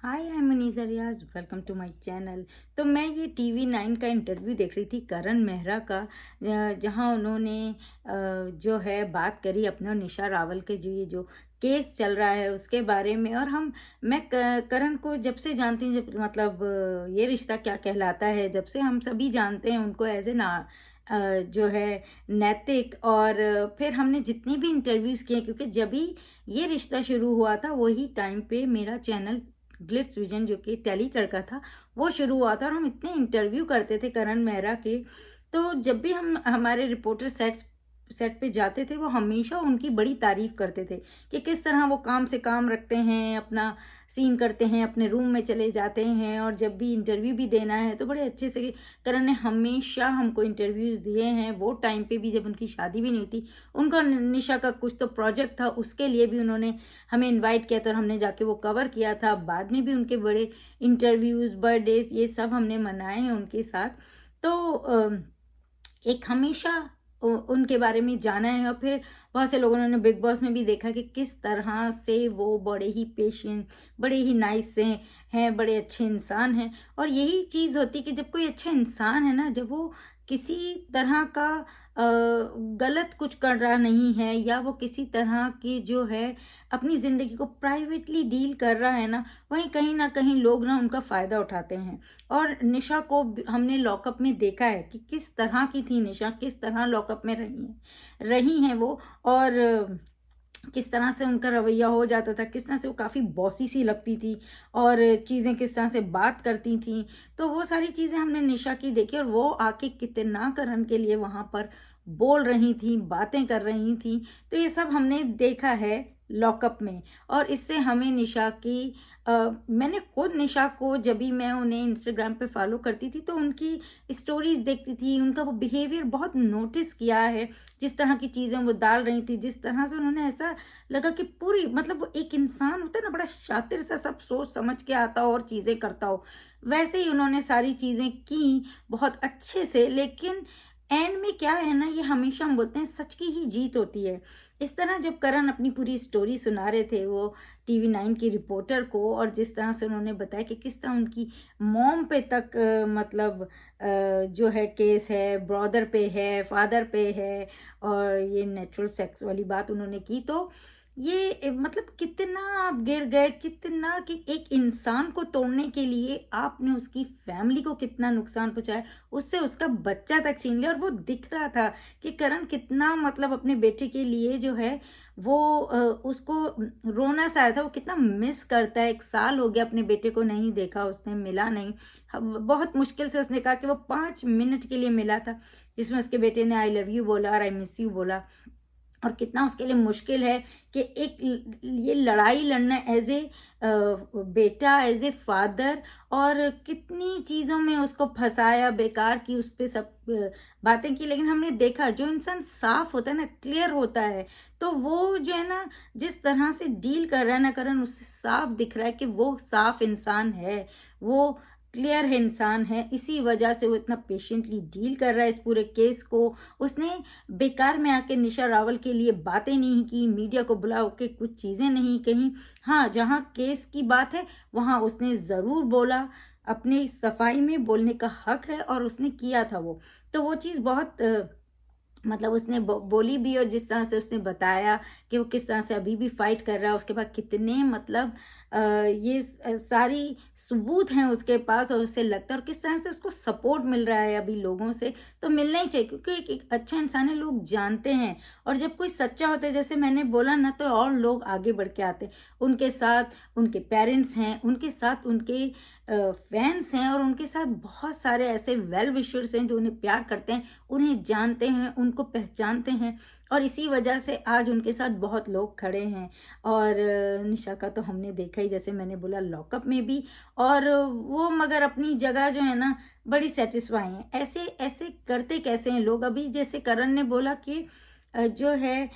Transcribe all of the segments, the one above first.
Hi, I am Muniza Riyaz. Welcome to my channel. तो मैं ये TV9 का इंटरव्यू देख रही थी करण मेहरा का, जहां उन्होंने जो है बात करी अपने और निशा रावल के जो केस चल रहा है उसके बारे में। और मैं करण को जब से जानती हूँ, जब मतलब ये रिश्ता क्या कहलाता है, जब से हम सभी जानते हैं उनको एज ए ना जो है नैतिक। और फिर हमने जितने भी इंटरव्यूज़ किए, क्योंकि जब भी ये रिश्ता शुरू हुआ था वही टाइम पे मेरा चैनल ग्लिट्स विजन जो कि टेलीटर का था वो शुरू हुआ था, और हम इतने इंटरव्यू करते थे करण मेहरा के। तो जब भी हम हमारे रिपोर्टर सेट पे जाते थे वो हमेशा उनकी बड़ी तारीफ करते थे कि किस तरह वो काम से काम रखते हैं, अपना सीन करते हैं, अपने रूम में चले जाते हैं, और जब भी इंटरव्यू भी देना है तो बड़े अच्छे से करण ने हमेशा हमको इंटरव्यूज़ दिए हैं। वो टाइम पे भी जब उनकी शादी भी नहीं थी, उनका निशा का कुछ तो प्रोजेक्ट था, उसके लिए भी उन्होंने हमें इनवाइट किया था और हमने जाके वो कवर किया था। बाद में भी उनके बड़े इंटरव्यूज़, बर्थडेज, ये सब हमने मनाए हैं उनके साथ। तो एक हमेशा उनके बारे में जाना है। और फिर बहुत से लोगों ने बिग बॉस में भी देखा कि किस तरह से वो बड़े ही पेशेंट, बड़े ही नाइस से हैं, बड़े अच्छे इंसान हैं। और यही चीज़ होती है कि जब कोई अच्छा इंसान है ना, जब वो किसी तरह का गलत कुछ कर रहा नहीं है, या वो किसी तरह की जो है अपनी ज़िंदगी को प्राइवेटली डील कर रहा है ना, वहीं कहीं ना कहीं लोग ना उनका फ़ायदा उठाते हैं। और निशा को हमने लॉकअप में देखा है कि किस तरह की थी निशा, किस तरह लॉकअप में रही हैं वो। और किस तरह से उनका रवैया हो जाता था, किस तरह से वो काफ़ी बॉसी सी लगती थी, और चीज़ें किस तरह से बात करती थी। तो वो सारी चीज़ें हमने निशा की देखी, और वो आके कितना करण के लिए वहाँ पर बोल रही थी, बातें कर रही थी। तो ये सब हमने देखा है लॉकअप में। और इससे हमें निशा की मैंने खुद निशा को, जब भी मैं उन्हें इंस्टाग्राम पे फॉलो करती थी तो उनकी स्टोरीज देखती थी, उनका वो बिहेवियर बहुत नोटिस किया है। जिस तरह की चीज़ें वो डाल रही थी, जिस तरह से उन्होंने, ऐसा लगा कि पूरी, मतलब वो एक इंसान होता है ना, बड़ा शातिर सा, सब सोच समझ के आता हो और चीज़ें करता हो, वैसे ही उन्होंने सारी चीज़ें की बहुत अच्छे से। लेकिन एंड में क्या है ना, ये हमेशा हम बोलते हैं सच की ही जीत होती है। इस तरह जब करण अपनी पूरी स्टोरी सुना रहे थे वो TV9 की रिपोर्टर को, और जिस तरह से उन्होंने बताया कि किस तरह उनकी मॉम पे तक मतलब जो है केस है, ब्रदर पे है, फादर पे है, और ये नेचुरल सेक्स वाली बात उन्होंने की। तो ये मतलब कितना आप गिर गए, कितना कि एक इंसान को तोड़ने के लिए आपने उसकी फैमिली को कितना नुकसान पहुंचाया, उससे उसका बच्चा तक छीन लिया। और वो दिख रहा था कि करण कितना, मतलब अपने बेटे के लिए जो है वो उसको रोना सा आया था, वो कितना मिस करता है। 1 साल हो गया अपने बेटे को नहीं देखा उसने, मिला नहीं। बहुत मुश्किल से उसने कहा कि वो 5 मिनट के लिए मिला था, जिसमें उसके बेटे ने आई लव यू बोला और आई मिस यू बोला। और कितना उसके लिए मुश्किल है कि एक ये लड़ाई लड़ना एज ए बेटा, एज ए फादर, और कितनी चीज़ों में उसको फंसाया, बेकार की उस पर सब बातें की। लेकिन हमने देखा जो इंसान साफ होता है ना, क्लियर होता है, तो वो जो है ना, जिस तरह से डील कर रहा है ना करण, उससे साफ दिख रहा है कि वो साफ इंसान है, वो क्लियर है, इंसान है। इसी वजह से वो इतना पेशेंटली डील कर रहा है इस पूरे केस को। उसने बेकार में आके निशा रावल के लिए बातें नहीं की, मीडिया को बुला के कुछ चीज़ें नहीं कहीं। हाँ, जहाँ केस की बात है वहाँ उसने ज़रूर बोला, अपनी सफाई में बोलने का हक है, और उसने किया था वो। तो वो चीज़ बहुत मतलब उसने बोली भी, और जिस तरह से उसने बताया कि वो किस तरह से अभी भी फाइट कर रहा है, उसके बाद कितने मतलब ये सारी सबूत हैं उसके पास, और उसे लगता है, और किस तरह से उसको सपोर्ट मिल रहा है अभी लोगों से। तो मिलना ही चाहिए, क्योंकि एक अच्छा इंसान है, लोग जानते हैं। और जब कोई सच्चा होता है, जैसे मैंने बोला ना, तो और लोग आगे बढ़ के आते हैं। उनके साथ उनके पेरेंट्स हैं, उनके साथ उनके फैंस हैं, और उनके साथ बहुत सारे ऐसे वेल विशर्स हैं जो उन्हें प्यार करते हैं, उन्हें जानते हैं, उनको पहचानते हैं। और इसी वजह से आज उनके साथ बहुत लोग खड़े हैं। और निशा का तो हमने देखा ही, जैसे मैंने बोला, लॉकअप में भी। और वो मगर अपनी जगह जो है ना, बड़ी सेटिस्फाई हैं। ऐसे ऐसे करते कैसे हैं लोग। अभी जैसे करण ने बोला कि जो है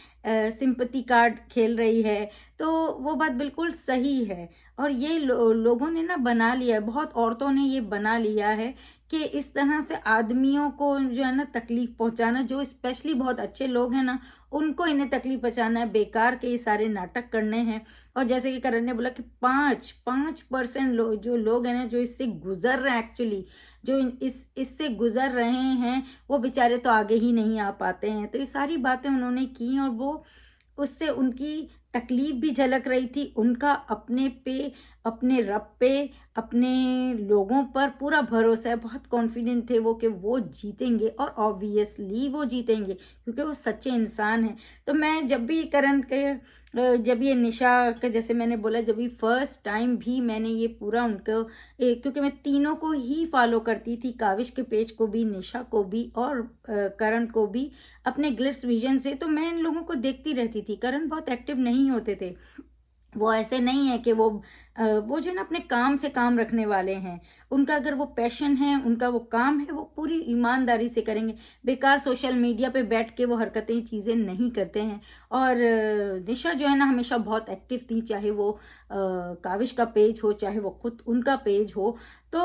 सिंपैथी कार्ड खेल रही है, तो वो बात बिल्कुल सही है। और ये लोगों ने ना बना लिया है, बहुत औरतों ने ये बना लिया है कि इस तरह से आदमियों को जो है ना तकलीफ पहुंचाना, जो स्पेशली बहुत अच्छे लोग हैं ना, उनको इन्हें तकलीफ पहुंचाना है, बेकार के ये सारे नाटक करने हैं। और जैसे कि करण ने बोला कि 5% जो लोग हैं ना, जो इससे गुजर रहे हैं, एक्चुअली जो इससे गुजर रहे हैं, वो बेचारे तो आगे ही नहीं आ पाते हैं। तो ये सारी बातें उन्होंने की और वो उससे उनकी तकलीफ भी झलक रही थी। उनका अपने पे, अपने रब पे, अपने लोगों पर पूरा भरोसा है। बहुत कॉन्फिडेंट थे वो कि वो जीतेंगे और ऑब्वियसली वो जीतेंगे क्योंकि वो सच्चे इंसान हैं। तो मैं जब भी करण के जब ये निशा का, जैसे मैंने बोला, जब भी फर्स्ट टाइम भी मैंने ये पूरा उनको क्योंकि मैं तीनों को ही फॉलो करती थी, काविश के पेज को भी, निशा को भी और करण को भी, अपने ग्लिट्स विजन से। तो मैं इन लोगों को देखती रहती थी। करण बहुत एक्टिव नहीं होते थे, वो ऐसे नहीं है कि वो जो ना अपने काम से काम रखने वाले हैं। उनका अगर वो पैशन है, उनका वो काम है, वो पूरी ईमानदारी से करेंगे। बेकार सोशल मीडिया पे बैठ के वो हरकतें, चीज़ें नहीं करते हैं। और निशा जो है ना, हमेशा बहुत एक्टिव थी, चाहे वो काविश का पेज हो, चाहे वो खुद उनका पेज हो। तो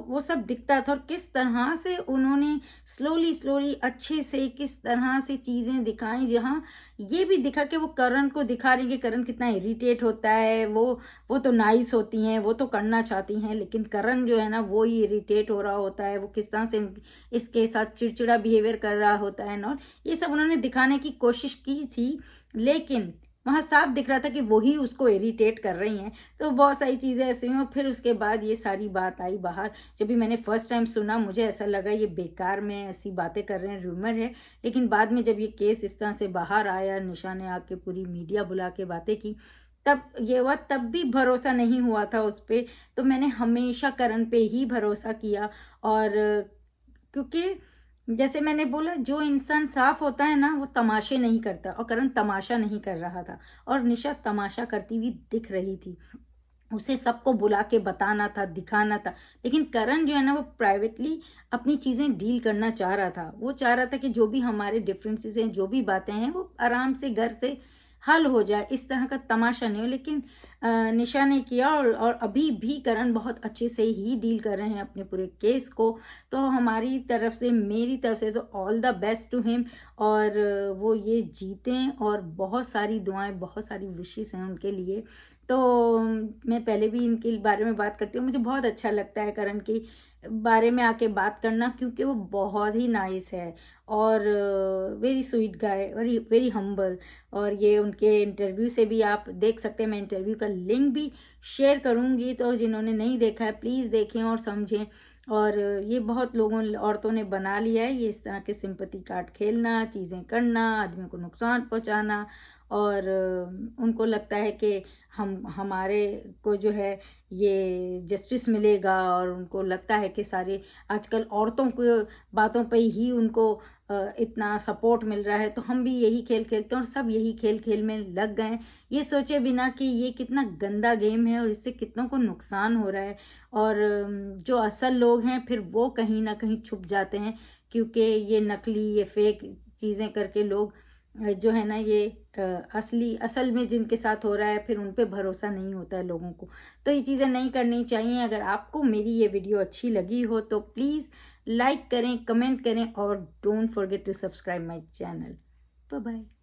वो सब दिखता था। और किस तरह से उन्होंने स्लोली अच्छे से किस तरह से चीज़ें दिखाई, जहाँ ये भी दिखा कि वो करण को दिखा रही है कि करण कितना इरिटेट होता है। वो तो नाइस होती हैं, वो तो करना चाहती हैं, लेकिन करण जो है ना, वो ही इरिटेट हो रहा होता है। वो किस तरह से इसके साथ चिड़चिड़ा बिहेवियर कर रहा होता है। और ये सब उन्होंने दिखाने की कोशिश की थी, लेकिन वहाँ साफ दिख रहा था कि वही उसको इरिटेट कर रही हैं। तो बहुत सारी चीज़ें ऐसी हुई और फिर उसके बाद ये सारी बात आई बाहर। जब भी मैंने फर्स्ट टाइम सुना, मुझे ऐसा लगा ये बेकार में ऐसी बातें कर रहे हैं, रूमर है। लेकिन बाद में जब ये केस इस तरह से बाहर आया, निशा ने आके पूरी मीडिया बुला के बातें की, तब ये हुआ। तब भी भरोसा नहीं हुआ था उस पर। तो मैंने हमेशा करण पे ही भरोसा किया। और क्योंकि जैसे मैंने बोला, जो इंसान साफ होता है ना, वो तमाशे नहीं करता, और करण तमाशा नहीं कर रहा था और निशा तमाशा करती हुई दिख रही थी। उसे सबको बुला के बताना था, दिखाना था। लेकिन करण जो है ना, वो प्राइवेटली अपनी चीज़ें डील करना चाह रहा था। वो चाह रहा था कि जो भी हमारे डिफरेंसेस हैं, जो भी बातें हैं, वो आराम से घर से हल हो जाए, इस तरह का तमाशा नहीं हो। लेकिन निशा ने किया और अभी भी करण बहुत अच्छे से ही डील कर रहे हैं अपने पूरे केस को। तो हमारी तरफ से, मेरी तरफ से, तो all the best to him. और वो ये जीतें, और बहुत सारी दुआएं, बहुत सारी विशेस हैं उनके लिए। तो मैं पहले भी इनके बारे में बात करती हूँ। मुझे बहुत अच्छा लगता है करण के बारे में आके बात करना, क्योंकि वो बहुत ही नाइस है और very sweet guy, very very humble. और ये उनके इंटरव्यू से भी आप देख सकते हैं। मैं इंटरव्यू का लिंक भी शेयर करूँगी, तो जिन्होंने नहीं देखा है प्लीज़ देखें और समझें। और ये बहुत लोगों, औरतों ने बना लिया है ये इस तरह के सिंपैथी कार्ड खेलना, चीज़ें करना, आदमी को नुकसान पहुंचाना। और उनको लगता है कि हमारे को जो है ये जस्टिस मिलेगा, और उनको लगता है कि सारे आजकल औरतों को बातों पे ही उनको इतना सपोर्ट मिल रहा है। तो हम भी यही खेल खेलते हैं, और सब यही खेल खेल में लग गए, ये सोचे बिना कि ये कितना गंदा गेम है और इससे कितनों को नुकसान हो रहा है। और जो असल लोग हैं फिर वो कहीं ना कहीं छुप जाते हैं, क्योंकि ये नकली, ये फेक चीज़ें करके लोग जो है ना, ये असल में जिनके साथ हो रहा है, फिर उन पे भरोसा नहीं होता है लोगों को। तो ये चीज़ें नहीं करनी चाहिए। अगर आपको मेरी ये वीडियो अच्छी लगी हो तो प्लीज़ लाइक करें, कमेंट करें, और don't forget to subscribe my channel. Bye bye.